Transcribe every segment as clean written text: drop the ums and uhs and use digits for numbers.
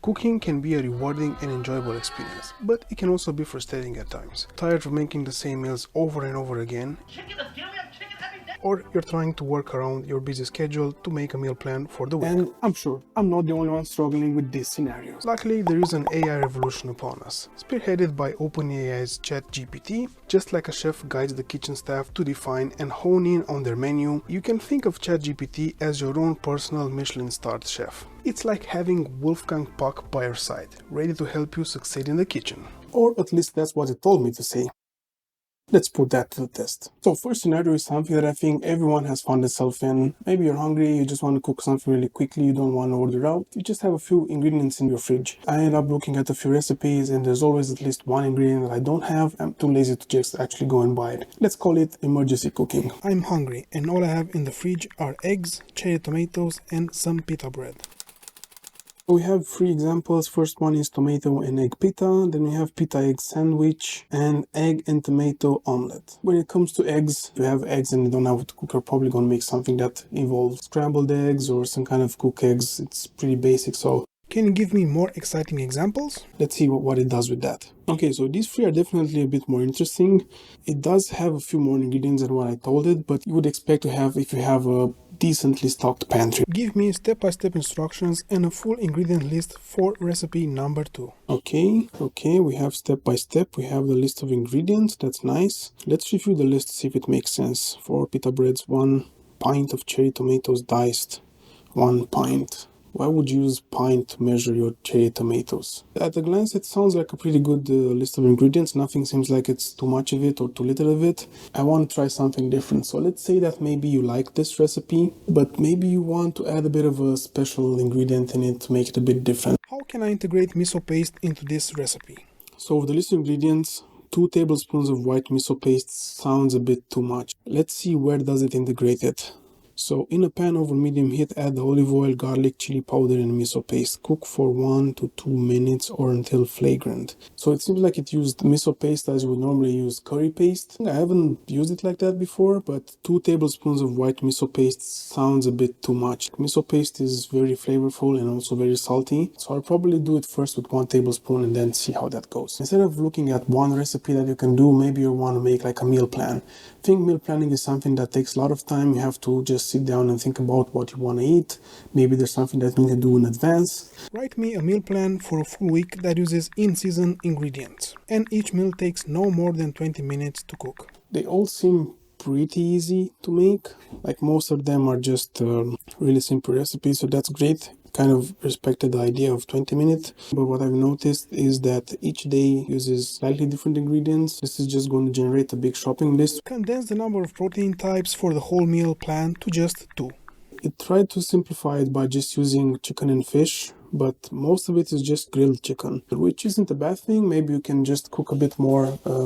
Cooking can be a rewarding and enjoyable experience, but it can also be frustrating at times. Tired of making the same meals over and over again, or you're trying to work around your busy schedule to make a meal plan for the week. And I'm sure I'm not the only one struggling with these scenarios. Luckily, there is an AI revolution upon us, spearheaded by OpenAI's Chat GPT. Just like a chef guides the kitchen staff to define and hone in on their menu, you can think of Chat GPT as your own personal Michelin-starred chef. It's like having Wolfgang Puck by your side, ready to help you succeed in the kitchen. Or at least that's what it told me to say. Let's put that to the test. So first scenario is something that I think everyone has found themselves in. Maybe you're hungry, you just want to cook something really quickly, you don't want to order out, you just have a few ingredients in your fridge. I ended up looking at a few recipes and there's always at least one ingredient that I don't have. I'm too lazy to just actually go and buy it. Let's call it emergency cooking. I'm hungry and all I have in the fridge are eggs, cherry tomatoes and some pita bread. We have three examples. First one is tomato and egg pita, then we have pita egg sandwich and egg and tomato omelette. When it comes to eggs, if you have eggs and you don't have to cook, you're probably going to make something that involves scrambled eggs or some kind of cooked eggs. It's pretty basic, so can you give me more exciting examples? Let's see what it does with that. Okay, so these three are definitely a bit more interesting. It does have a few more ingredients than what I told it, but you would expect to have if you have a decently stocked pantry. Give me step-by-step instructions and a full ingredient list for recipe number 2. Okay, we have step-by-step. We have the list of ingredients. That's nice. Let's review the list to see if it makes sense. 4 pita breads, 1 pint of cherry tomatoes diced, 1 pint. Why would you use pint to measure your cherry tomatoes? At a glance, it sounds like a pretty good list of ingredients. Nothing seems like it's too much of it or too little of it. I want to try something different. So let's say that maybe you like this recipe, but maybe you want to add a bit of a special ingredient in it to make it a bit different. How can I integrate miso paste into this recipe? So of the list of ingredients, 2 tablespoons of white miso paste sounds a bit too much. Let's see where does it integrate it. So in a pan over medium heat, add the olive oil, garlic, chili powder and miso paste. Cook for 1 to 2 minutes or until flagrant. So it seems like it used miso paste as you would normally use curry paste. I haven't used it like that before, but 2 tablespoons of white miso paste sounds a bit too much. Miso paste is very flavorful and also very salty. So I'll probably do it first with 1 tablespoon and then see how that goes. Instead of looking at one recipe that you can do, maybe you want to make like a meal plan. I think meal planning is something that takes a lot of time. You have to just sit down and think about what you want to eat. Maybe there's something that you need to do in advance. Write me a meal plan for a full week that uses in-season ingredients. And each meal takes no more than 20 minutes to cook. They all seem pretty easy to make. Like most of them are just really simple recipes, so that's great. Kind of respected the idea of 20 minutes, but what I've noticed is that each day uses slightly different ingredients. This is just going to generate a big shopping list. Condense the number of protein types for the whole meal plan to just 2. It tried to simplify it by just using chicken and fish, but most of it is just grilled chicken, which isn't a bad thing. Maybe you can just cook a bit more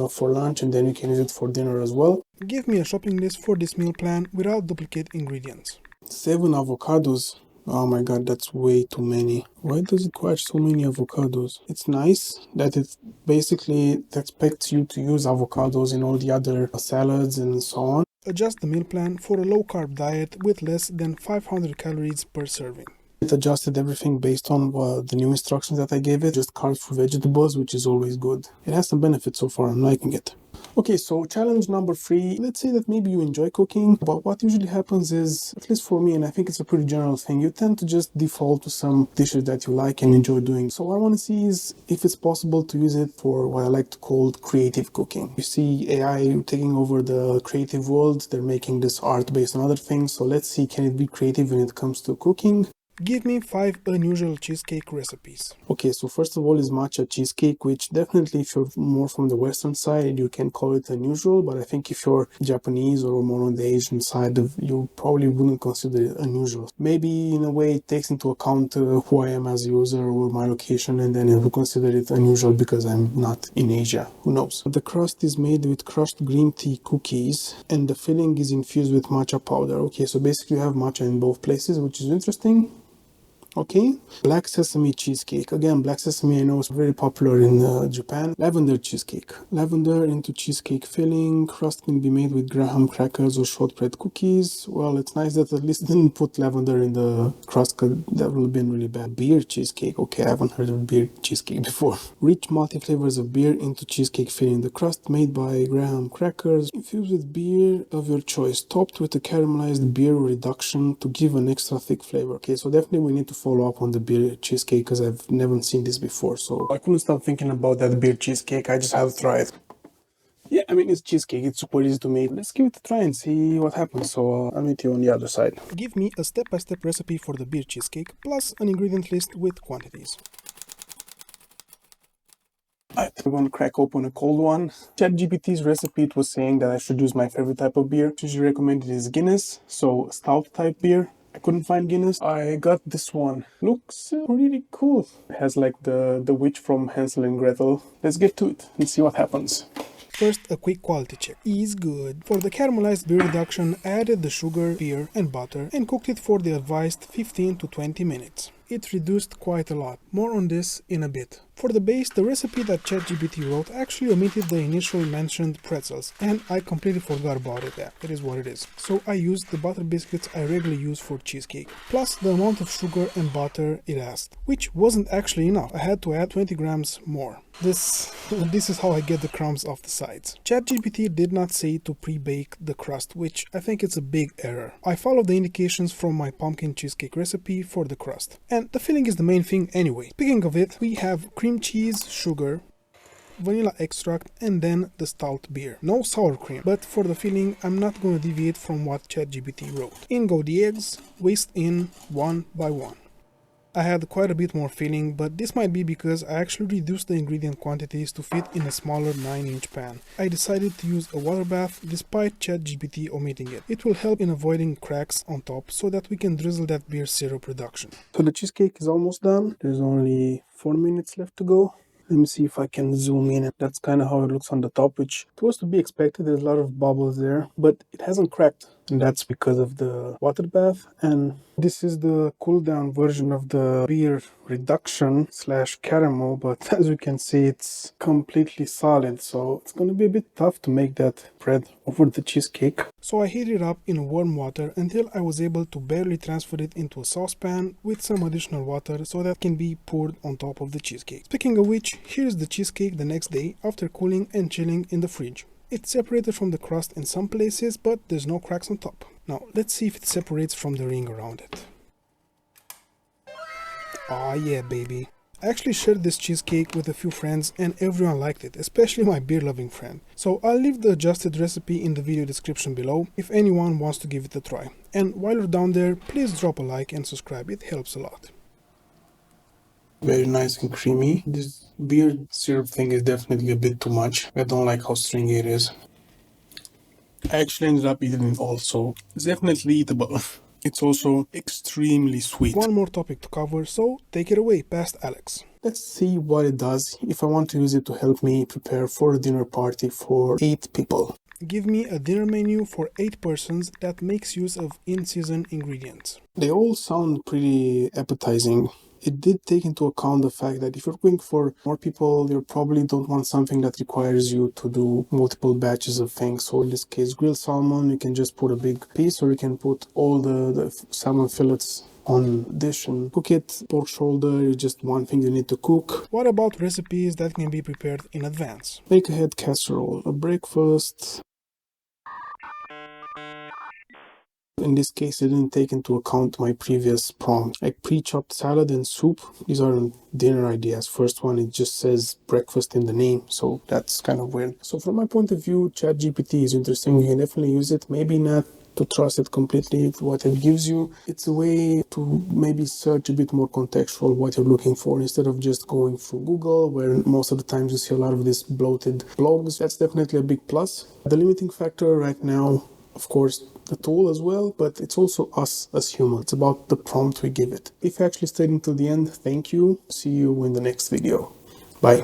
for lunch and then you can use it for dinner as well. Give me a shopping list for this meal plan without duplicate ingredients. 7 avocados. Oh my god, that's way too many. Why does it require so many avocados? It's nice that it basically expects you to use avocados in all the other salads and so on. Adjust the meal plan for a low-carb diet with less than 500 calories per serving. It adjusted everything based on the new instructions that I gave it. Just carbs for vegetables, which is always good. It has some benefits so far. I'm liking it. Okay, so challenge number 3. Let's say that maybe you enjoy cooking, but what usually happens is, at least for me, and I think it's a pretty general thing, you tend to just default to some dishes that you like and enjoy doing. So what I want to see is if it's possible to use it for what I like to call creative cooking. You see AI taking over the creative world. They're making this art based on other things. So let's see, can it be creative when it comes to cooking? Give me 5 unusual cheesecake recipes. Okay, so first of all is matcha cheesecake, which definitely if you're more from the Western side, you can call it unusual, but I think if you're Japanese or more on the Asian side, you probably wouldn't consider it unusual. Maybe in a way it takes into account who I am as a user or my location, and then it will consider it unusual because I'm not in Asia. Who knows? The crust is made with crushed green tea cookies, and the filling is infused with matcha powder. Okay, so basically you have matcha in both places, which is interesting. Okay, black sesame cheesecake. Again, black sesame I know is very popular in Japan. Lavender cheesecake. Lavender into cheesecake filling. Crust can be made with graham crackers or shortbread cookies. Well, it's nice that at least didn't put lavender in the crust because that would have been really bad. Beer cheesecake. Okay, I haven't heard of beer cheesecake before. Rich multi flavors of beer into cheesecake filling. The crust made by graham crackers infused with beer of your choice, topped with a caramelized beer reduction to give an extra thick flavor. Okay, so definitely we need to follow up on the beer cheesecake because I've never seen this before, so I couldn't stop thinking about that beer cheesecake. I just had to try it. Yeah, I mean, it's cheesecake, it's super easy to make. Let's give it a try and see what happens. So I'll meet you on the other side. Give me a step-by-step recipe for the beer cheesecake plus an ingredient list with quantities. Alright, I'm going to crack open a cold one. ChatGPT's recipe, it was saying that I should use my favorite type of beer. Usually recommended is Guinness, so stout type beer. I couldn't find Guinness. I got this one. Looks really cool. It has like the witch from Hansel and Gretel. Let's get to it and see what happens. First, a quick quality check. Is good. For the caramelized beer reduction, I added the sugar, beer, and butter and cooked it for the advised 15 to 20 minutes. It reduced quite a lot. More on this in a bit. For the base, the recipe that ChatGPT wrote actually omitted the initial mentioned pretzels, and I completely forgot about it. Yeah, it is what it is. So I used the butter biscuits I regularly use for cheesecake, plus the amount of sugar and butter it asked, which wasn't actually enough. I had to add 20 grams more. This is how I get the crumbs off the sides. ChatGPT did not say to pre-bake the crust, which I think it's a big error. I followed the indications from my pumpkin cheesecake recipe for the crust, and the filling is the main thing anyway. Speaking of it, we have cream cheese, sugar, vanilla extract, and then the stout beer. No sour cream, but for the filling I'm not going to deviate from what ChatGPT wrote. In go the eggs, whisked in one by one. I had quite a bit more filling, but this might be because I actually reduced the ingredient quantities to fit in a smaller 9-inch pan. I decided to use a water bath despite ChatGPT omitting it. It will help in avoiding cracks on top so that we can drizzle that beer syrup reduction. So the cheesecake is almost done. There's only 4 minutes left to go. Let me see if I can zoom in. That's kind of how it looks on the top, which was to be expected. There's a lot of bubbles there, but it hasn't cracked. And that's because of the water bath. And this is the cool down version of the beer reduction slash caramel. But as you can see, it's completely solid. So it's going to be a bit tough to make that spread over the cheesecake. So I heated it up in warm water until I was able to barely transfer it into a saucepan with some additional water so that can be poured on top of the cheesecake. Speaking of which, here's the cheesecake the next day after cooling and chilling in the fridge. It's separated from the crust in some places, but there's no cracks on top. Now, let's see if it separates from the ring around it. Ah yeah, baby. I actually shared this cheesecake with a few friends and everyone liked it, especially my beer-loving friend. So I'll leave the adjusted recipe in the video description below if anyone wants to give it a try. And while you're down there, please drop a like and subscribe, it helps a lot. Very nice and creamy. This beer syrup thing is definitely a bit too much. I don't like how stringy it is. I actually ended up eating it all, so it's definitely eatable. It's also extremely sweet. One more topic to cover, so take it away, past Alex. Let's see what it does if I want to use it to help me prepare for a dinner party for 8 people. Give me a dinner menu for 8 persons that makes use of in-season ingredients. They all sound pretty appetizing. It did take into account the fact that if you're going for more people, you probably don't want something that requires you to do multiple batches of things. So in this case, grilled salmon, you can just put a big piece, or you can put all the salmon fillets on dish and cook it. Pork shoulder is just one thing you need to cook. What about recipes that can be prepared in advance? Make ahead casserole, a breakfast. In this case, I didn't take into account my previous prompt, like pre-chopped salad and soup. These aren't dinner ideas. First one, it just says breakfast in the name, so that's kind of weird. So from my point of view, ChatGPT is interesting. You can definitely use it. Maybe not to trust it completely for what it gives you. It's a way to maybe search a bit more contextual what you're looking for instead of just going through Google, where most of the times you see a lot of these bloated blogs. That's definitely a big plus. The limiting factor right now, of course, the tool as well, but it's also us as humans. It's about the prompt we give it. If you actually stayed until the end, thank you. See you in the next video. Bye.